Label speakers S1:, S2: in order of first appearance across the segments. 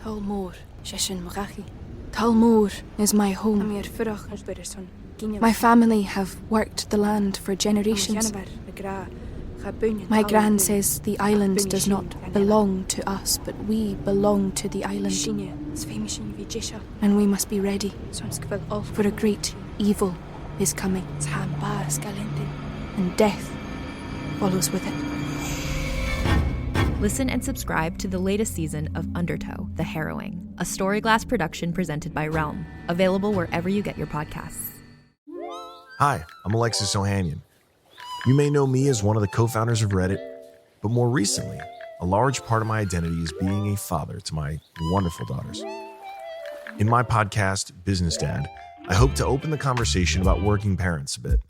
S1: Talmor, Shishin Magachi. Talmor is my home. My family have worked the land for generations. My gran says the island does not belong to us, but we belong to the island. And we must be ready, for a great evil is coming, and death follows with it.
S2: Listen and subscribe to the latest season of Undertow, The Harrowing, a Storyglass production presented by Realm, available wherever you get your podcasts.
S3: Hi, I'm Alexis Ohanian. You may know me as one of the co-founders of Reddit, but more recently, a large part of my identity is being a father to my wonderful daughters. In my podcast, Business Dad, I hope to open the conversation about working parents a bit.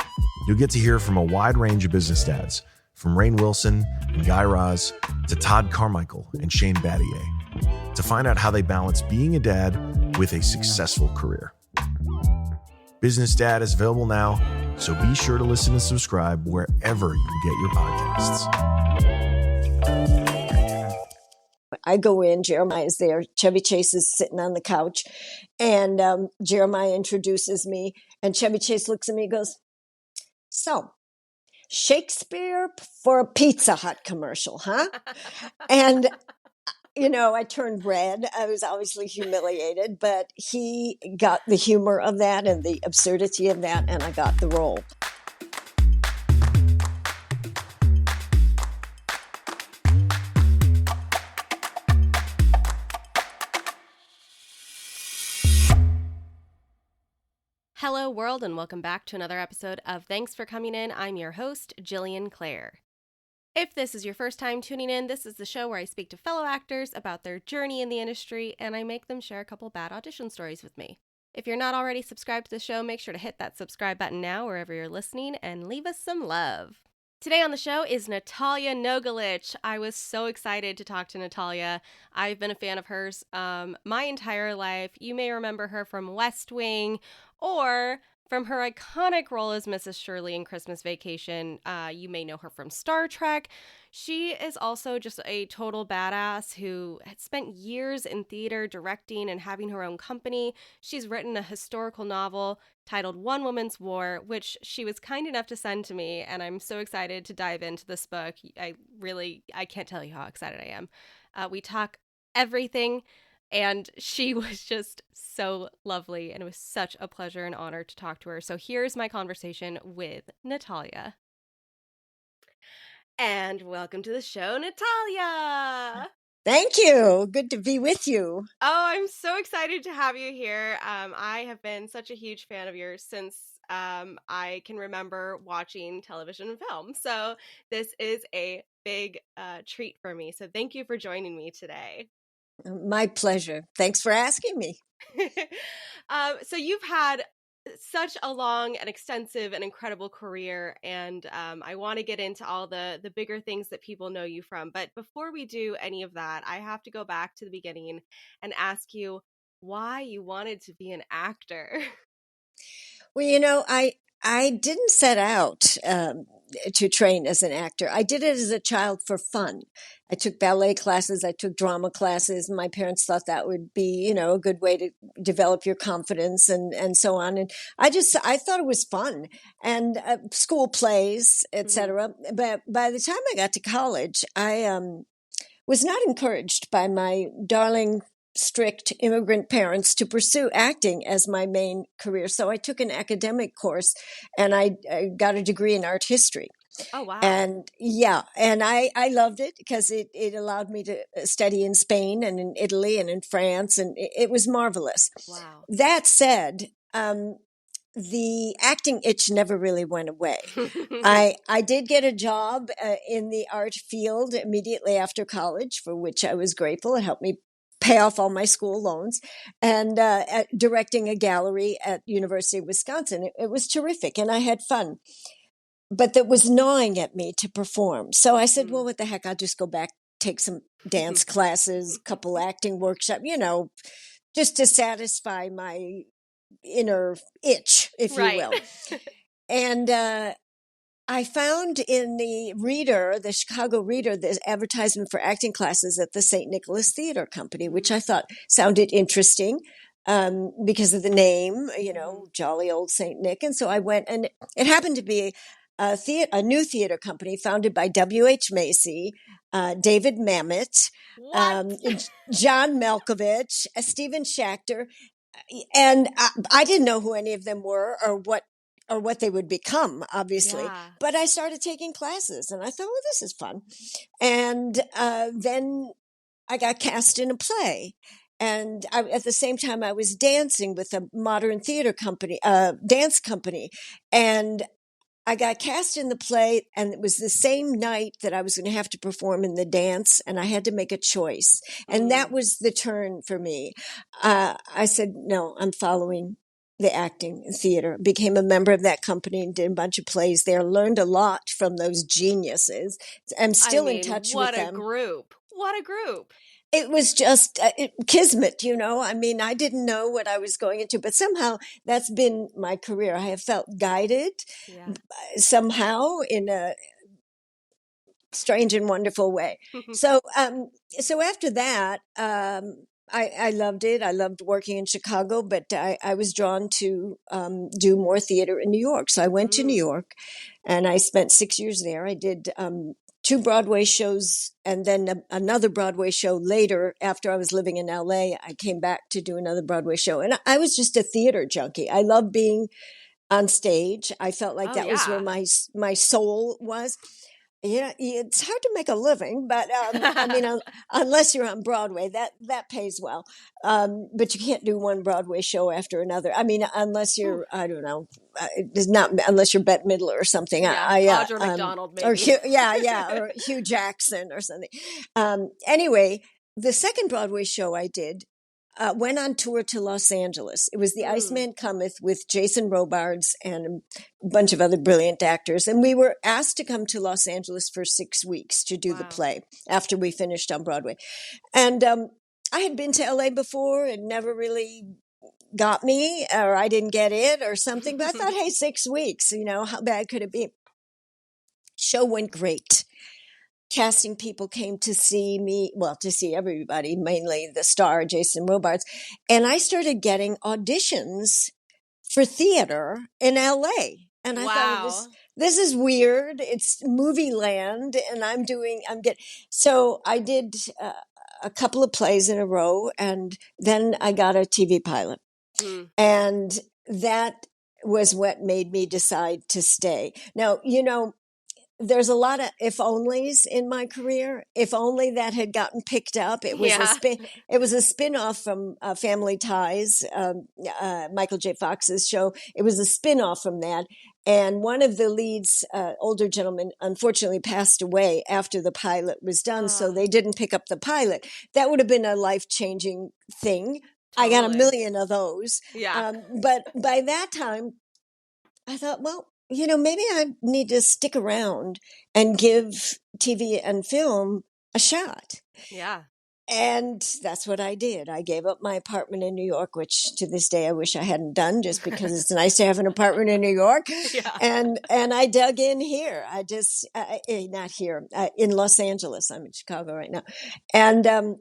S3: You'll get to hear from a wide range of business dads, from Rainn Wilson and Guy Raz to Todd Carmichael and Shane Battier, to find out how they balance being a dad with a successful career. Business Dad is available now, so be sure to listen and subscribe wherever you get your podcasts.
S4: I go in, Jeremiah is there, Chevy Chase is sitting on the couch, and Jeremiah introduces me, and Chevy Chase looks at me and goes, "So, Shakespeare for a Pizza Hut commercial, huh?" And, you know, I turned red. I was obviously humiliated, but he got the humor of that and the absurdity of that, and I got the role.
S5: Hello, world, and welcome back to another episode of Thanks for Coming In. I'm your host, Jillian Clare. If this is your first time tuning in, this is the show where I speak to fellow actors about their journey in the industry, and I make them share a couple bad audition stories with me. If you're not already subscribed to the show, make sure to hit that subscribe button now wherever you're listening and leave us some love. Today on the show is Natalija Nogulich. I was so excited to talk to Natalia. I've been a fan of hers my entire life. You may remember her from West Wing or from her iconic role as Mrs. Shirley in Christmas Vacation. You may know her from Star Trek. She is also just a total badass who had spent years in theater directing and having her own company. She's written a historical novel titled One Woman's War, which she was kind enough to send to me, and I'm so excited to dive into this book. I can't tell you how excited I am. We talk everything, and she was just so lovely, and it was such a pleasure and honor to talk to her. So here's my conversation with Natalia. And welcome to the show, Natalia!
S4: Thank you. Good to be with you.
S5: Oh, I'm so excited to have you here. I have been such a huge fan of yours since I can remember watching television and film. So this is a big treat for me. So thank you for joining me today.
S4: My pleasure. Thanks for asking me.
S5: So you've had such a long and extensive and incredible career, and I want to get into all the bigger things that people know you from. But before we do any of that, I have to go back to the beginning and ask you why you wanted to be an actor.
S4: Well, you know, I didn't set out to train as an actor. I did it as a child for fun. I took ballet classes. I took drama classes. My parents thought that would be, you know, a good way to develop your confidence and so on. And I thought it was fun, and school plays, etc. Mm-hmm. But by the time I got to college, I was not encouraged by my darling, strict immigrant parents to pursue acting as my main career. So I took an academic course, and I got a degree in art history.
S5: Oh, wow.
S4: And yeah, and I loved it because it allowed me to study in Spain and in Italy and in France, and it was marvelous.
S5: Wow.
S4: That said, the acting itch never really went away. I did get a job in the art field immediately after college, for which I was grateful. It helped me pay off all my school loans, and directing a gallery at University of Wisconsin. It was terrific, and I had fun. But that was gnawing at me to perform. So I said, well, what the heck, I'll just go back, take some dance classes, couple acting workshops, you know, just to satisfy my inner itch, if you will. And I found in the Reader, the Chicago Reader, the advertisement for acting classes at the St. Nicholas Theater Company, which I thought sounded interesting because of the name, jolly old St. Nick. And so I went, and it happened to be a new theater company founded by W.H. Macy, David Mamet, John Malkovich, Stephen Schachter. And I didn't know who any of them were or what they would become, obviously.
S5: Yeah.
S4: But I started taking classes and I thought, well, this is fun. And then I got cast in a play. And at the same time, I was dancing with a modern theater company, dance company. And I got cast in the play, and it was the same night that I was going to have to perform in the dance, and I had to make a choice. And that was the turn for me. I said, no, I'm following the acting theater, became a member of that company and did a bunch of plays there, learned a lot from those geniuses. I'm still in touch with them.
S5: What a group.
S4: It was just kismet, I mean, I didn't know what I was going into, but somehow that's been my career. I have felt guided somehow in a strange and wonderful way. So after that, I loved it. I loved working in Chicago, but I was drawn to do more theater in New York. So I went to New York and I spent 6 years there. I did 2 Broadway shows and then another Broadway show later. After I was living in LA, I came back to do another Broadway show. And I was just a theater junkie. I loved being on stage. I felt like that was where my soul was. Yeah, it's hard to make a living, but I mean, unless you're on Broadway, that pays well. But you can't do one Broadway show after another. I mean, unless you're, I don't know, it's not unless you're Bette Midler or something.
S5: Yeah, Audra McDonald, maybe.
S4: Or or Hugh Jackson or something. Anyway, the second Broadway show I did went on tour to Los Angeles. It was The Iceman Cometh with Jason Robards and a bunch of other brilliant actors. And we were asked to come to Los Angeles for 6 weeks to do the play after we finished on Broadway. And I had been to LA before and never really got me, or I didn't get it or something. But I thought, hey, 6 weeks, how bad could it be? Show went great. Casting people came to see me, to see everybody, mainly the star, Jason Robards. And I started getting auditions for theater in LA. And I thought, this is weird. It's movie land. And so I did a couple of plays in a row. And then I got a TV pilot. And that was what made me decide to stay. Now, there's a lot of if onlys in my career. If only that had gotten picked up. It was it was a spin-off from Family Ties, Michael J. Fox's show. It was a spin-off from that. And one of the leads, older gentleman, unfortunately passed away after the pilot was done. So they didn't pick up the pilot. That would have been a life-changing thing. Totally. I got a million of those. Yeah. But by that time, I thought, well, maybe I need to stick around and give TV and film a shot.
S5: Yeah.
S4: And that's what I did. I gave up my apartment in New York, which to this day I wish I hadn't done, just because it's nice to have an apartment in New York. Yeah. And I dug in here. I just, not here, in Los Angeles. I'm in Chicago right now. And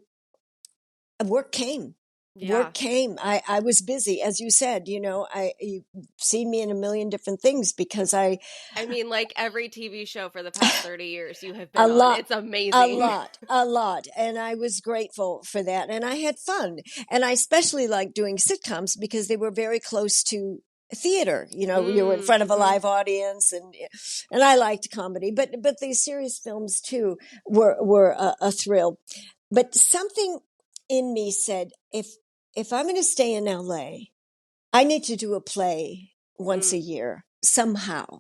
S4: work came. Yeah. Work came. I was busy, as you said. You've seen me in a million different things because I
S5: mean, like every TV show for the past 30 years you have been on. It's amazing.
S4: A lot. And I was grateful for that. And I had fun. And I especially liked doing sitcoms because they were very close to theater. You were in front of a live audience, and I liked comedy. But these serious films too were a thrill. But something in me said, if I'm going to stay in LA, I need to do a play once a year somehow.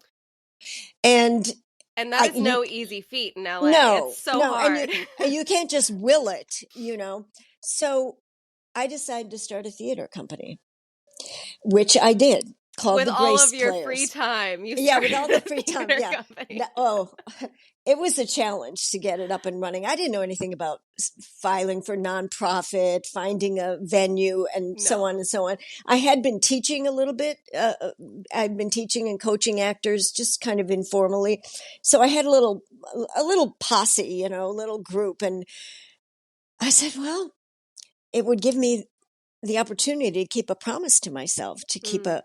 S4: And
S5: that is no easy feat in LA. No, it's so hard.
S4: And you can't just will it, So I decided to start a theater company, which I did. called
S5: with
S4: The
S5: all
S4: Grace
S5: of your
S4: Players.
S5: free time. You
S4: Yeah, with
S5: started
S4: all the
S5: a
S4: free time.
S5: theater
S4: Yeah.
S5: company.
S4: It was a challenge to get it up and running. I didn't know anything about filing for nonprofit, finding a venue, and so
S5: No.
S4: on and so on. I had been teaching a little bit. I'd been teaching and coaching actors just kind of informally. So I had a little posse, you know, a little group. And I said, well, it would give me the opportunity to keep a promise to myself, to keep a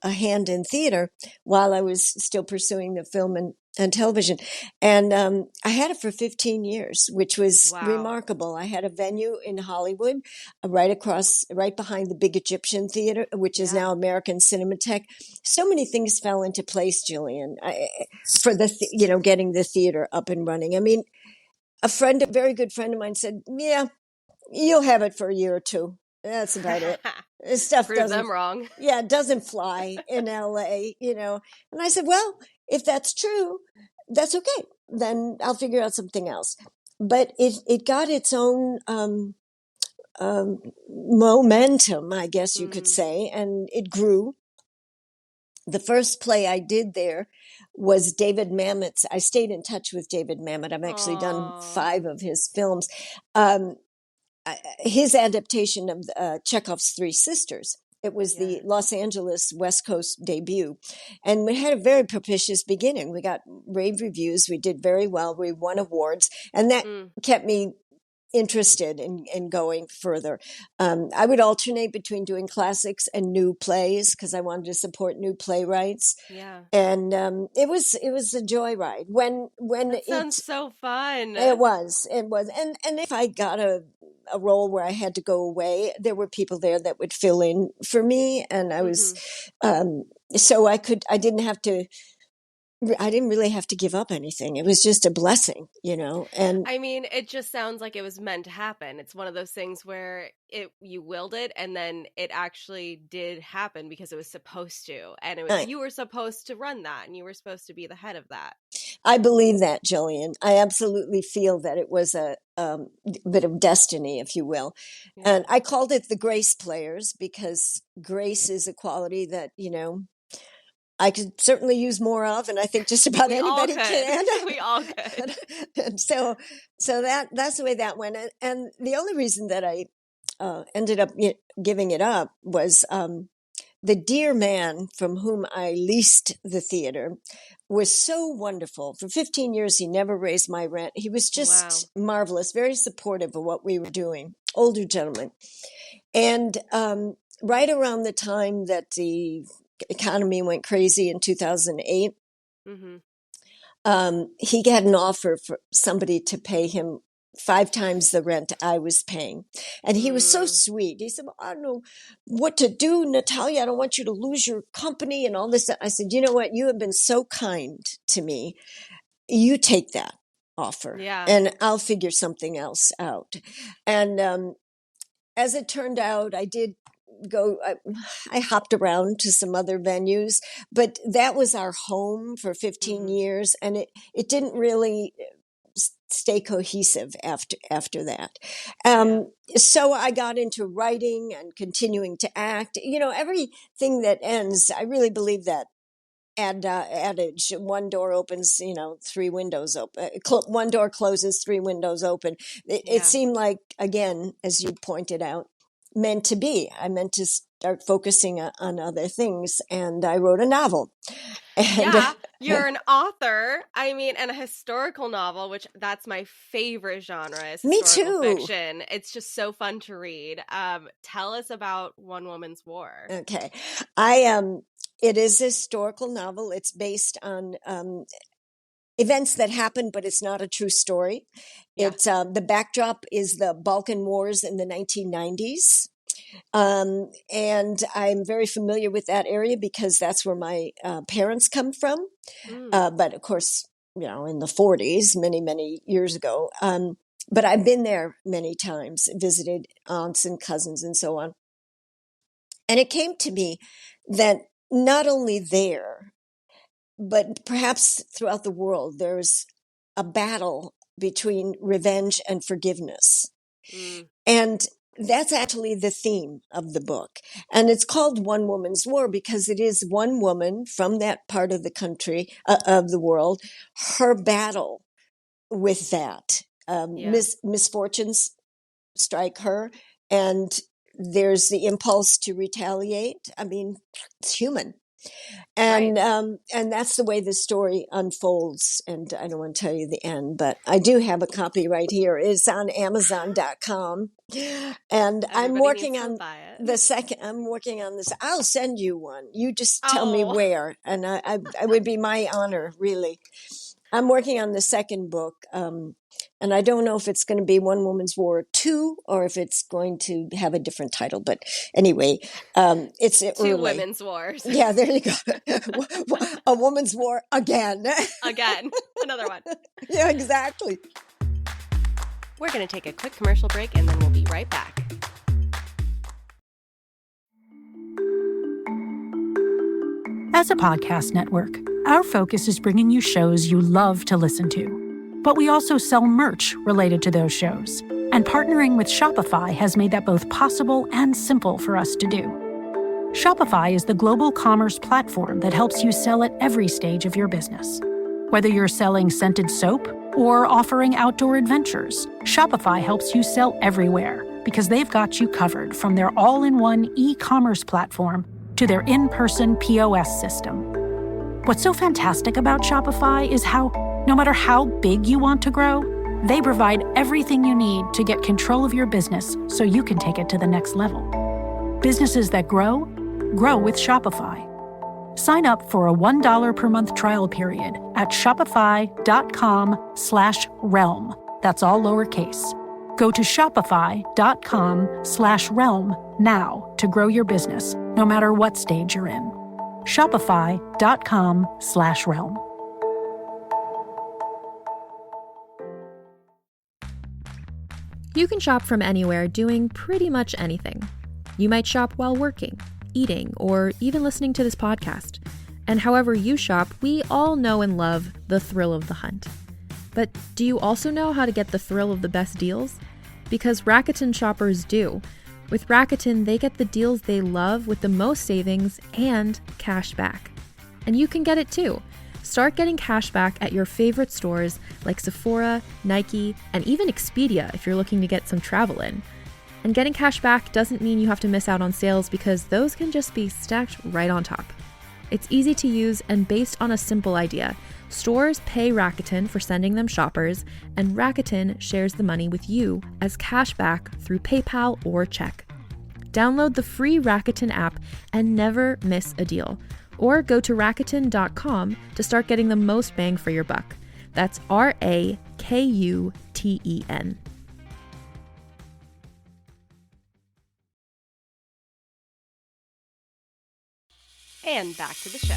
S4: hand in theater while I was still pursuing the film and television. And I had it for 15 years, which was
S5: Wow.
S4: remarkable. I had a venue in Hollywood, right behind the big Egyptian Theater, which is now American Cinematheque. So many things fell into place, Jillian, for getting the theater up and running. I mean, a very good friend of mine said, yeah, you'll have it for a year or two. That's about it. This stuff
S5: Prove them wrong.
S4: Yeah, it doesn't fly in LA, you know. And I said, well, if that's true, that's okay. Then I'll figure out something else. But it got its own momentum, I guess you could say, and it grew. The first play I did there was David Mamet's. I stayed in touch with David Mamet. I've actually done 5 of his films. His adaptation of Chekhov's Three Sisters. It was the Los Angeles West Coast debut. And we had a very propitious beginning. We got rave reviews. We did very well. We won awards. And that kept me interested in going further. I would alternate between doing classics and new plays because I wanted to support new playwrights.
S5: Yeah.
S4: And it was a joyride. When
S5: that sounds so fun.
S4: It was. And if I got a role where I had to go away, there were people there that would fill in for me. And I was, so I didn't really have to give up anything. It was just a blessing, you know. And
S5: I mean, it just sounds like it was meant to happen. It's one of those things where you willed it, and then it actually did happen because it was supposed to, and you were supposed to run that, and you were supposed to be the head of that.
S4: I believe that, Jillian. I absolutely feel that it was a bit of destiny, if you will. Yeah. And I called it the Grace Players because grace is a quality that, you know, I could certainly use more of, and I think just about anybody can.
S5: We all could.
S4: And so that's the way that went. And the only reason that I ended up giving it up was the dear man from whom I leased the theater was so wonderful. For 15 years, he never raised my rent. He was just marvelous, very supportive of what we were doing. Older gentleman. And right around the time that the economy went crazy in 2008, he had an offer for somebody to pay him 5 times the rent I was paying. And he was so sweet. He said, well, I don't know what to do, Natalia. I don't want you to lose your company and all this. I said, you know what? You have been so kind to me. You take that offer and I'll figure something else out. And as it turned out, I did I hopped around to some other venues, but that was our home for 15 years. And it didn't really stay cohesive after that. So I got into writing and continuing to act. You know, everything that ends, I really believe that adage, one door opens, you know, 3 windows open. One door closes, 3 windows open. It seemed like, again, as you pointed out, meant to be. I meant to start focusing on other things, and I wrote a novel. And,
S5: you're an author. I mean, and a historical novel, which that's my favorite genre is historical fiction. It's just so fun to read. Tell us about One Woman's War.
S4: Okay. It is a historical novel. It's based on events that happened, but it's not a true story. It's the backdrop is the Balkan Wars in the 1990s. And I'm very familiar with that area because that's where my parents come from. But of course, you know, in the 40s, many, many years ago. But I've been there many times, visited aunts and cousins and so on. And it came to me that not only there, but perhaps throughout the world, there's a battle between revenge and forgiveness. And that's actually the theme of the book. And it's called One Woman's War because it is one woman from that part of the country, of the world, her battle with that. Misfortunes strike her, and there's the impulse to retaliate. I mean, it's human. And and that's the way the story unfolds. And I don't want to tell you the end, but I do have a copy right here. It's on Amazon.com. And I'm working on the second. I'm working on this. I'll send you one. You just tell me where, and I would be my honor, really. I'm working on the second book, and I don't know if it's going to be One Woman's War 2 or if it's going to have a different title. But anyway, it's
S5: Two
S4: early.
S5: Women's Wars.
S4: Yeah, there you go. A woman's war again.
S5: Again, another one.
S4: Yeah, exactly.
S5: We're going to take a quick commercial break, and then we'll be right back.
S6: As a podcast network, our focus is bringing you shows you love to listen to. But we also sell merch related to those shows. And partnering with Shopify has made that both possible and simple for us to do. Shopify is the global commerce platform that helps you sell at every stage of your business. Whether you're selling scented soap or offering outdoor adventures, Shopify helps you sell everywhere because they've got you covered from their all-in-one e-commerce platform to their in-person POS system. What's so fantastic about Shopify is how, no matter how big you want to grow, they provide everything you need to get control of your business so you can take it to the next level. Businesses that grow with Shopify. Sign up for a $1 per month trial period at shopify.com/realm. That's all lowercase. Go to shopify.com/realm now to grow your business, no matter what stage you're in. Shopify.com/realm.
S2: You can shop from anywhere doing pretty much anything. You might shop while working, eating, or even listening to this podcast. And however you shop, we all know and love the thrill of the hunt. But do you also know how to get the thrill of the best deals? Because Rakuten shoppers do. With Rakuten, they get the deals they love with the most savings and cash back. And you can get it too. Start getting cash back at your favorite stores like Sephora, Nike, and even Expedia if you're looking to get some travel in. And getting cash back doesn't mean you have to miss out on sales because those can just be stacked right on top. It's easy to use and based on a simple idea. Stores pay Rakuten for sending them shoppers, and Rakuten shares the money with you as cash back through PayPal or check. Download the free Rakuten app and never miss a deal. Or go to Rakuten.com to start getting the most bang for your buck. That's RAKUTEN.
S5: And back to the show.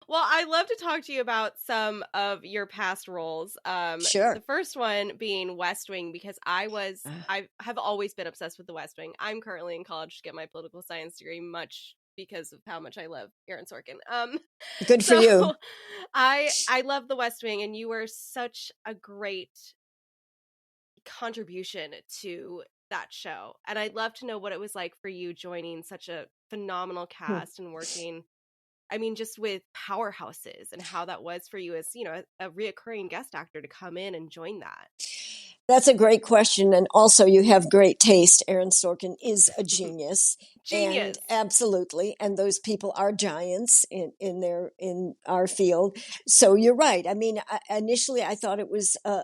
S5: Well, I'd love to talk to you about some of your past roles.
S4: Sure.
S5: The first one being West Wing, because I have always been obsessed with the West Wing. I'm currently in college to get my political science degree, much because of how much I love Aaron Sorkin.
S4: Good for you.
S5: I love the West Wing, and you were such a great contribution to that show. And I'd love to know what it was like for you joining such a phenomenal cast and working, I mean, just with powerhouses, and how that was for you as, you know, a reoccurring guest actor to come in and join that.
S4: That's a great question. And also, you have great taste. Aaron Sorkin is a genius.
S5: Genius.
S4: And absolutely. And those people are giants in our field. So you're right. I mean, initially I thought it was a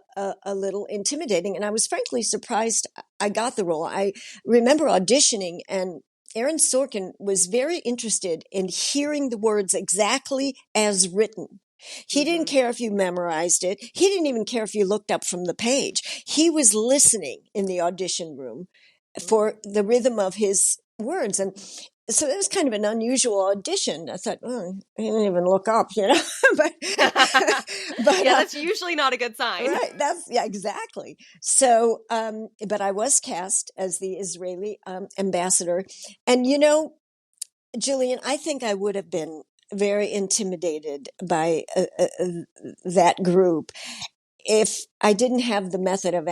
S4: little intimidating, and I was frankly surprised I got the role. I remember auditioning, and Aaron Sorkin was very interested in hearing the words exactly as written. He didn't care if you memorized it. He didn't even care if you looked up from the page. He was listening in the audition room for the rhythm of his words. And so it was kind of an unusual audition. I thought, oh, I didn't even look up, you know. but
S5: that's usually not a good sign.
S4: Right. Yeah, exactly. So, but I was cast as the Israeli ambassador. And, you know, Jillian, I think I would have been very intimidated by that group if I didn't have the method of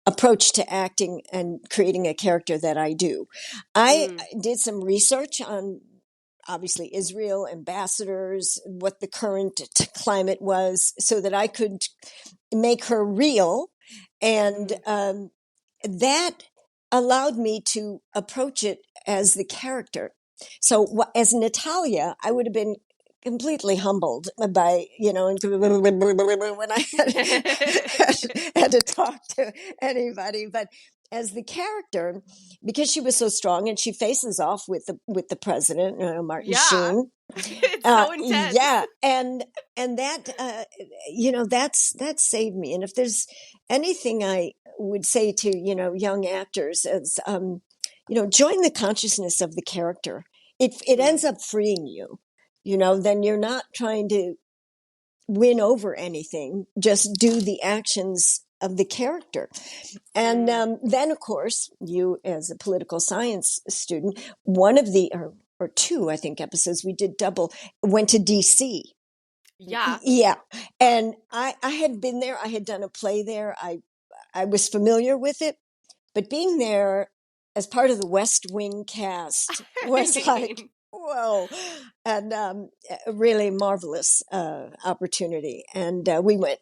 S4: approach to acting and creating a character that I do. I did some research on obviously Israel, ambassadors, what the current climate was, so that I could make her real. And that allowed me to approach it as the character. So as Natalia, I would have been completely humbled by, when I had to talk to anybody. But as the character, because she was so strong, and she faces off with the president, Martin Sheen.
S5: It's so intense.
S4: Yeah, and that that saved me. And if there's anything I would say to young actors, is join the consciousness of the character. It ends up freeing you. Then you're not trying to win over anything. Just do the actions of the character. And then, of course, you as a political science student, one of the, or two, I think, episodes, we did double, went to DC.
S5: Yeah.
S4: Yeah. And I had been there. I had done a play there. I was familiar with it. But being there as part of the West Wing cast was like, whoa, and a really marvelous opportunity. And we went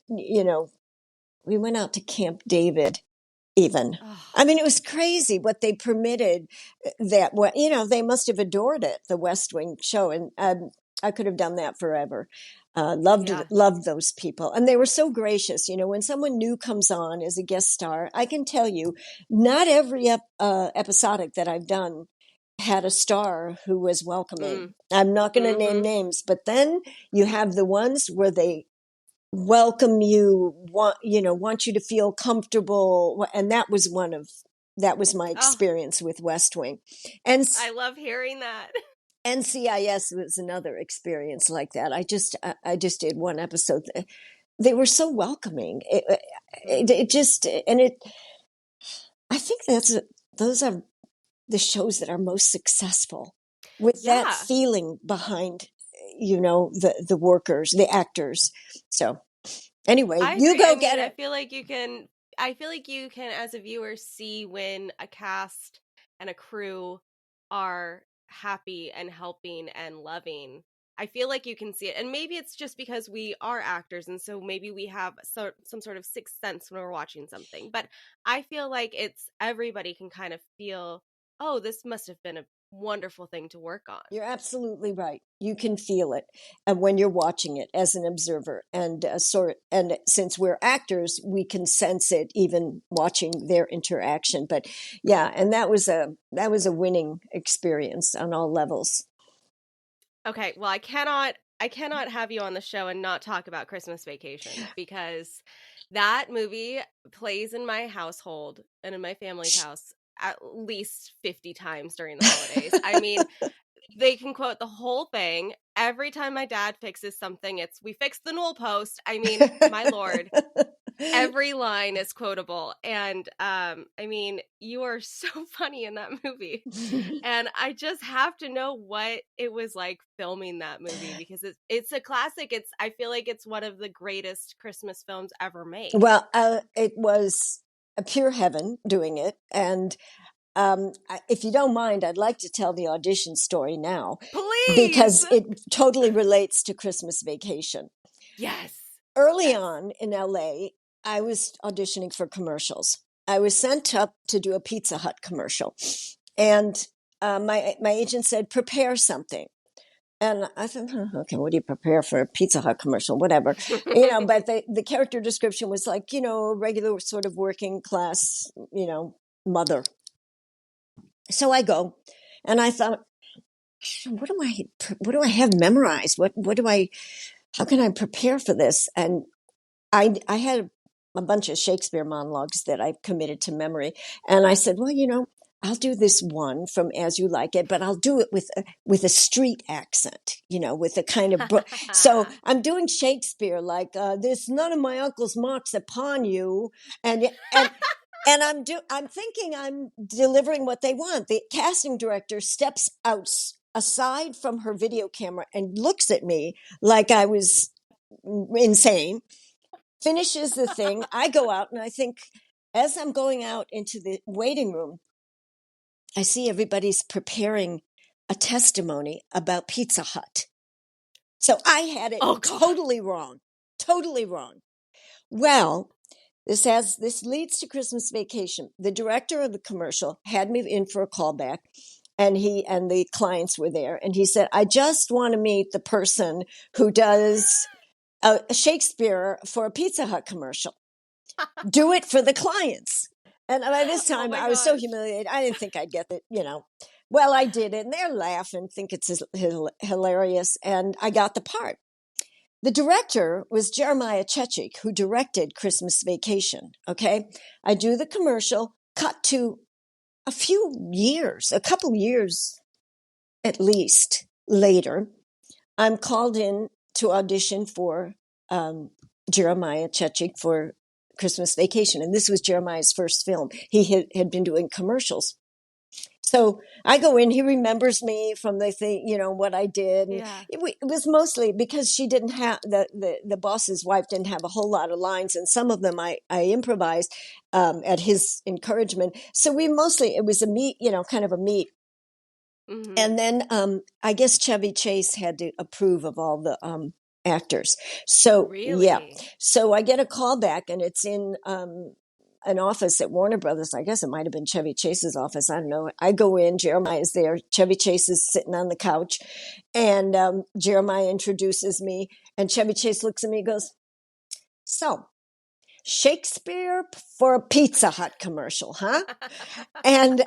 S4: out to Camp David even. I mean, it was crazy what they permitted. They must have adored it, the West Wing show. And I could have done that forever. Loved those people. And they were so gracious. When someone new comes on as a guest star, I can tell you, not every episodic that I've done had a star who was welcoming. I'm not going to name names, but then you have the ones where they welcome you, want you to feel comfortable. And that was my experience with West Wing. And
S5: I love hearing that.
S4: NCIS was another experience like that. I just did one episode. They were so welcoming. I think those are the shows that are most successful with that feeling behind, the workers, the actors. So anyway, you go get it.
S5: I feel like you can, as a viewer, see when a cast and a crew are happy and helping and loving. I feel like you can see it. And maybe it's just because we are actors, and so maybe we have some sort of sixth sense when we're watching something. But I feel like everybody can kind of feel, oh, this must have been a wonderful thing to work on.
S4: You're absolutely right. You can feel it when you're watching it as an observer, and since we're actors, we can sense it even watching their interaction. But yeah, and that was a winning experience on all levels.
S5: Okay, well, I cannot have you on the show and not talk about Christmas Vacation, because that movie plays in my household and in my family's house at least 50 times during the holidays. I mean, they can quote the whole thing. Every time my dad fixes something, it's, "We fixed the newel post." I mean, my Lord, every line is quotable. And I mean, you are so funny in that movie. And I just have to know what it was like filming that movie, because it's a classic. I feel like it's one of the greatest Christmas films ever made.
S4: Well, it was a pure heaven doing it. And if you don't mind, I'd like to tell the audition story now.
S5: Please!
S4: Because it totally relates to Christmas Vacation.
S5: Yes.
S4: Early on in LA, I was auditioning for commercials. I was sent up to do a Pizza Hut commercial. And my agent said, prepare something. And I thought, okay, what do you prepare for a Pizza Hut commercial? Whatever. But the character description was like, regular sort of working class, mother. So I go, and I thought, what do I have memorized? How can I prepare for this? And I had a bunch of Shakespeare monologues that I committed to memory. And I said, well, I'll do this one from As You Like It, but I'll do it with a street accent, with a kind of, so I'm doing Shakespeare, like, "There's none of my uncle's marks upon you." And I'm thinking I'm delivering what they want. The casting director steps aside from her video camera and looks at me like I was insane, finishes the thing. I go out and I think, as I'm going out into the waiting room, I see everybody's preparing a testimony about Pizza Hut. So I had it totally wrong. Totally wrong. Well, this leads to Christmas Vacation. The director of the commercial had me in for a callback, and the clients were there, and he said, I just want to meet the person who does a Shakespeare for a Pizza Hut commercial. Do it for the clients. And by this time, I was so humiliated. I didn't think I'd get it, Well, I did it, and they're laughing, think it's hilarious, and I got the part. The director was Jeremiah Chechik, who directed Christmas Vacation, okay? I do the commercial, cut to a couple years at least later, I'm called in to audition for Jeremiah Chechik for Christmas Vacation. And this was Jeremiah's first film. He had been doing commercials. So I go in, he remembers me from the thing, what I did. And it was mostly because she didn't have, the boss's wife didn't have a whole lot of lines. And some of them I improvised at his encouragement. So it was a meet, kind of a meet. Mm-hmm. And then I guess Chevy Chase had to approve of all the actors. So,
S5: really?
S4: Yeah. So I get a call back, and it's in an office at Warner Brothers. I guess it might have been Chevy Chase's office. I don't know. I go in, Jeremiah's there. Chevy Chase is sitting on the couch, and Jeremiah introduces me, and Chevy Chase looks at me and goes, so, Shakespeare for a Pizza Hut commercial, huh? And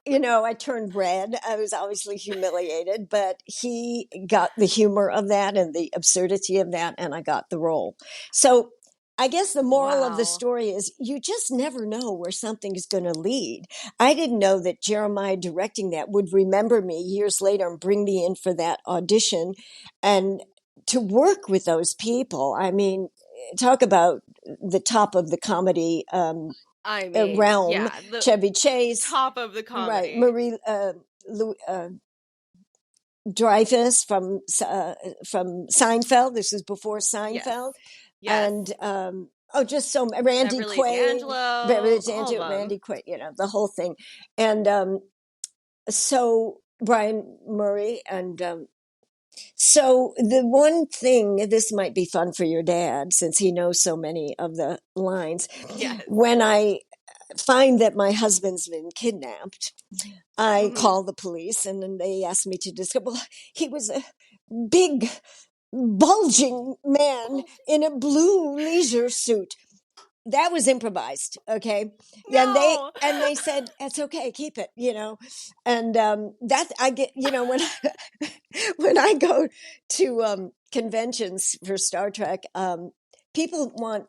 S4: I turned red. I was obviously humiliated, but he got the humor of that and the absurdity of that, and I got the role. So I guess the moral of the story is you just never know where something is going to lead. I didn't know that Jeremiah directing that would remember me years later and bring me in for that audition, and to work with those people. I mean, talk about the top of the comedy realm. Chevy Chase,
S5: top of the comedy,
S4: right? Marie Dreyfus from Seinfeld. This is before Seinfeld.
S5: Yes.
S4: And just so Randy Quaid, Randy Quaid, the whole thing, and so Brian Murray, and so the one thing, this might be fun for your dad since he knows so many of the lines.
S5: Yes.
S4: When I find that my husband's been kidnapped, I call the police, and then they ask me to discuss. Well, he was a big, bulging man in a blue leisure suit. That was improvised, okay?
S5: No.
S4: And they said, "That's okay, keep it," And that I get, when I go to conventions for Star Trek, people want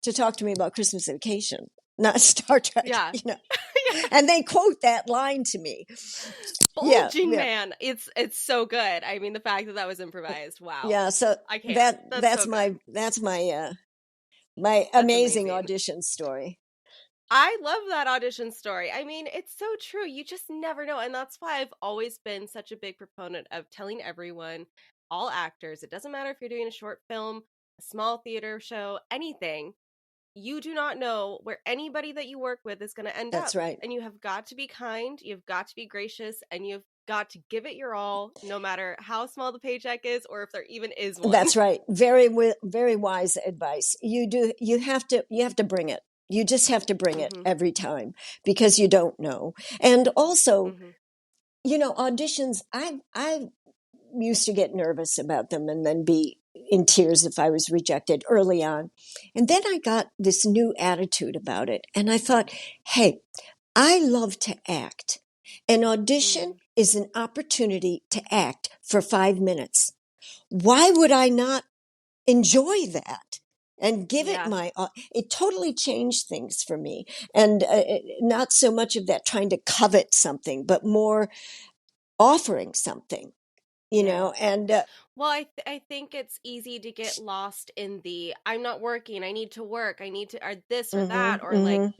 S4: to talk to me about Christmas Vacation, not Star Trek.
S5: Yeah.
S4: And they quote that line to me.
S5: Bulging man. It's so good. I mean, the fact that was improvised. Wow.
S4: Yeah. So
S5: I can't.
S4: That's my amazing audition story.
S5: I love that audition story. I mean, it's so true. You just never know. And that's why I've always been such a big proponent of telling everyone, all actors, it doesn't matter if you're doing a short film, a small theater show, anything, you do not know where anybody that you work with is going to end up.
S4: That's right.
S5: And you have got to be kind, you've got to be gracious, and you've got to give it your all, no matter how small the paycheck is or if there even is one.
S4: That's right. Very, very wise advice. You have to bring it. You just have to bring it every time, because you don't know. And also, auditions, I used to get nervous about them and then be in tears if I was rejected early on. And then I got this new attitude about it. And I thought, hey, I love to act. An audition is an opportunity to act for 5 minutes. Why would I not enjoy that? And give it it totally changed things for me. And not so much of that trying to covet something, but more offering something, and.
S5: Well, I think it's easy to get lost in the, I'm not working, I need to work, I need to, or this or that, or like,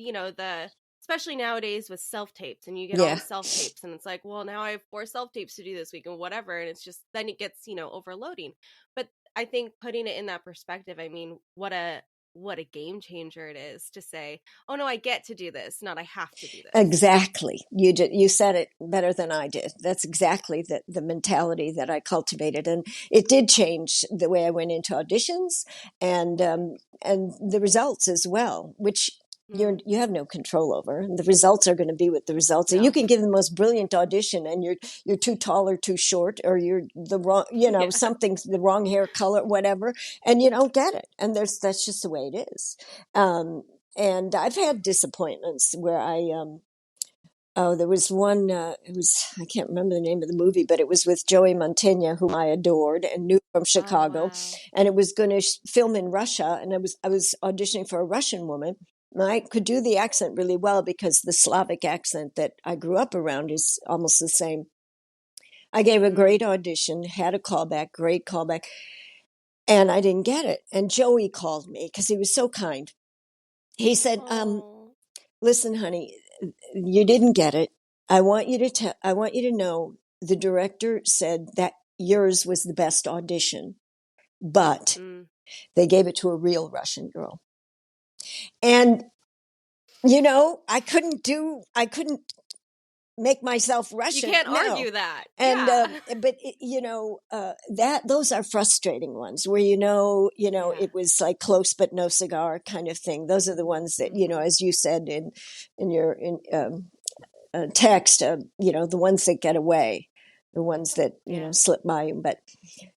S5: especially nowadays with self-tapes, and you get all the self-tapes, and it's like, well, now I have 4 self-tapes to do this week and whatever. And it's just, then it gets, overloading. But I think putting it in that perspective, I mean, what a what a game changer it is to say, oh no, I get to do this, not I have to do this.
S4: Exactly. You said it better than I did. That's exactly the mentality that I cultivated. And it did change the way I went into auditions and the results as well, which you have no control over. And the results are going to be what the results are. You can give the most brilliant audition and you're too tall or too short, or you're the wrong, something's the wrong hair color, whatever, and you don't get it. And that's just the way it is. And I've had disappointments where there was one, I can't remember the name of the movie, but it was with Joey Mantegna, whom I adored and knew from Chicago.
S5: Oh, wow.
S4: And it was going to film in Russia. And I was auditioning for a Russian woman. And I could do the accent really well because the Slavic accent that I grew up around is almost the same. I gave a great audition, had a callback, great callback, and I didn't get it. And Joey called me because he was so kind. He said, listen, honey, you didn't get it. I want you to know the director said that yours was the best audition, but they gave it to a real Russian girl. And, I couldn't make myself Russian.
S5: You can't argue that.
S4: And, but those are frustrating ones where, it was like close, but no cigar kind of thing. Those are the ones that, as you said in your text, the ones that get away, the ones that, slip by you. But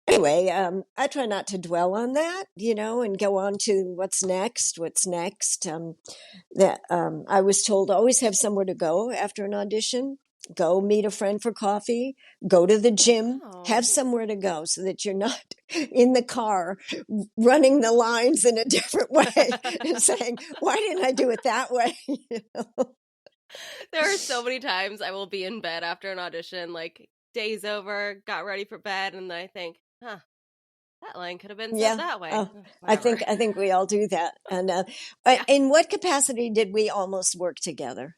S4: anyway, I try not to dwell on that, and go on to what's next. I was told always have somewhere to go after an audition. Go meet a friend for coffee, go to the gym, have somewhere to go so that you're not in the car running the lines in a different way and saying, why didn't I do it that way?
S5: There are so many times I will be in bed after an audition, like day's over, got ready for bed, and then I think, that line could have been said that way.
S4: I think we all do that. And in what capacity did we almost work together?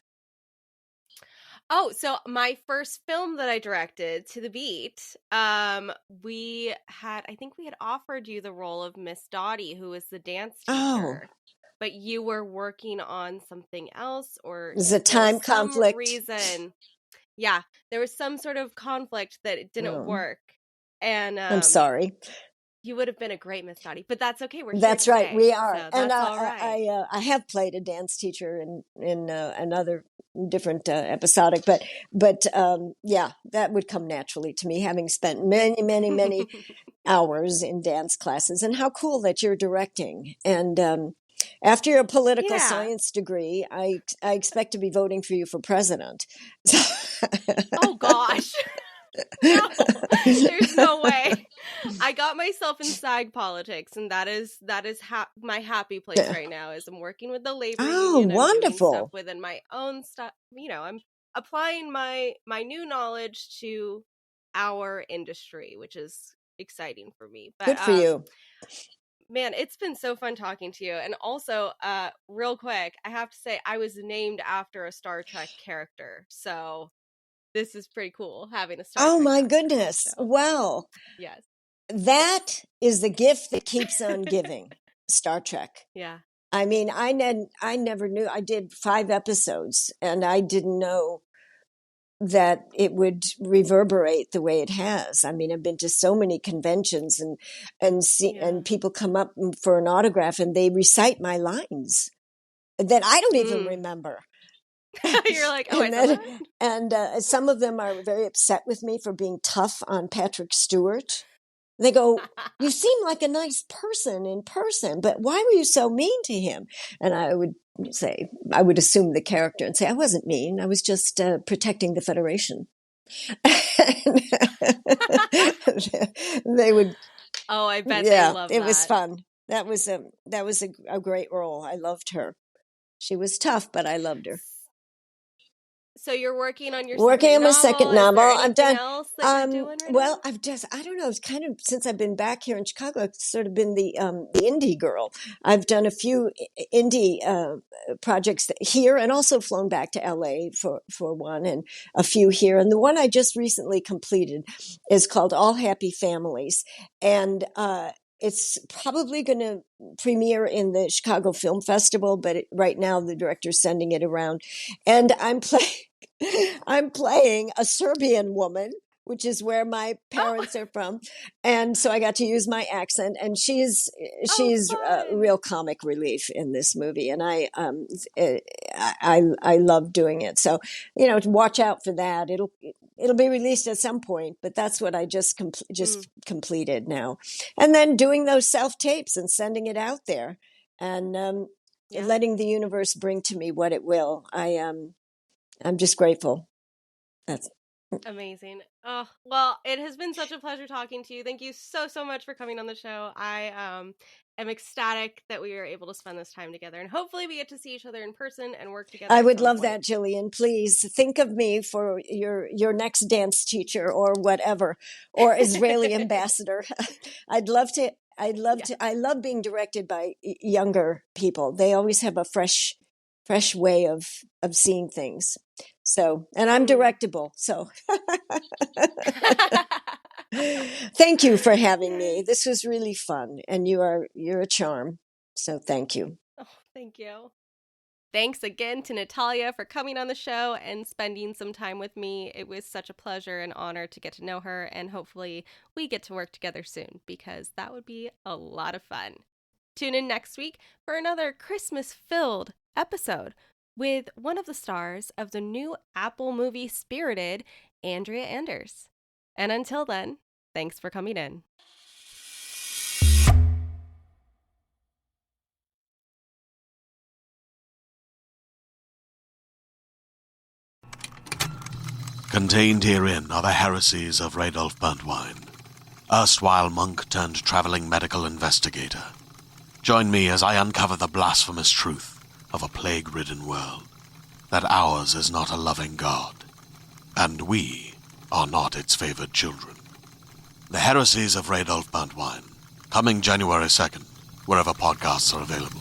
S5: Oh, so my first film that I directed, To the Beat, I think we had offered you the role of Miss Dottie, who was the dance teacher. But you were working on something else, or
S4: is it time conflict?
S5: Reason. Yeah, there was some sort of conflict that it didn't work. And
S4: I'm sorry.
S5: You would have been a great Miss Dottie, but that's okay.
S4: That's right.
S5: Today,
S4: we are.
S5: So
S4: and
S5: all right.
S4: I have played a dance teacher in another different episodic, but that would come naturally to me, having spent many, many, many hours in dance classes. And how cool that you're directing. And after your political science degree, I expect to be voting for you for president.
S5: Oh gosh. No, there's no way. I got myself inside politics, and that is my happy place right now. Is I'm working with the labor union.
S4: Wonderful!
S5: Doing stuff within my own stuff. I'm applying my new knowledge to our industry, which is exciting for me. But,
S4: good for you.
S5: Man, it's been so fun talking to you. And also, real quick, I have to say I was named after a Star Trek character, so. This is pretty cool, having a Star Trek.
S4: Oh, my goodness.
S5: So.
S4: Well,
S5: yes.
S4: That is the gift that keeps on giving, Star Trek.
S5: Yeah.
S4: I mean, I never knew. I did 5 episodes, and I didn't know that it would reverberate the way it has. I mean, I've been to so many conventions and people come up for an autograph and they recite my lines that I don't even remember.
S5: You're like, oh,
S4: and some of them are very upset with me for being tough on Patrick Stewart. They go, you seem like a nice person in person, but why were you so mean to him? And I would assume the character and say, I wasn't mean. I was just protecting the Federation. They would.
S5: Oh, I bet they love that.
S4: It was fun. That was a great role. I loved her. She was tough, but I loved her.
S5: So you're working on your
S4: second novel.
S5: I've done. Else that you're doing right
S4: now? I don't know. It's kind of since I've been back here in Chicago, I've sort of been the indie girl. I've done a few indie projects here, and also flown back to LA for one, and a few here. And the one I just recently completed is called All Happy Families, and it's probably going to premiere in the Chicago Film Festival, but right now the director's sending it around. And I'm playing a Serbian woman, which is where my parents are from. And so I got to use my accent, and she's real comic relief in this movie. And I love doing it. So, watch out for that. It'll be released at some point, but that's what I just completed now. And then doing those self-tapes and sending it out there, and letting the universe bring to me what it will. I'm just grateful. That's
S5: amazing. Oh, well, it has been such a pleasure talking to you. Thank you so much for coming on the show. I am ecstatic that we were able to spend this time together, and hopefully we get to see each other in person and work together.
S4: I would love that, Jillian. Please think of me for your next dance teacher or whatever, or Israeli ambassador. I love being directed by younger people. They always have a fresh way of seeing things. So, and I'm directable. So thank you for having me. This was really fun, and you're a charm. So thank you.
S5: Oh, thank you. Thanks again to Natalia for coming on the show and spending some time with me. It was such a pleasure and honor to get to know her, and hopefully we get to work together soon, because that would be a lot of fun. Tune in next week for another Christmas-filled episode with one of the stars of the new Apple movie Spirited, Andrea Anders. And until then, thanks for coming in.
S7: Contained herein are the heresies of Radolf Burntwine, erstwhile monk turned traveling medical investigator. Join me as I uncover the blasphemous truth of a plague-ridden world, that ours is not a loving God, and we are not its favored children. The Heresies of Radolf Burntwine, coming January 2nd, wherever podcasts are available.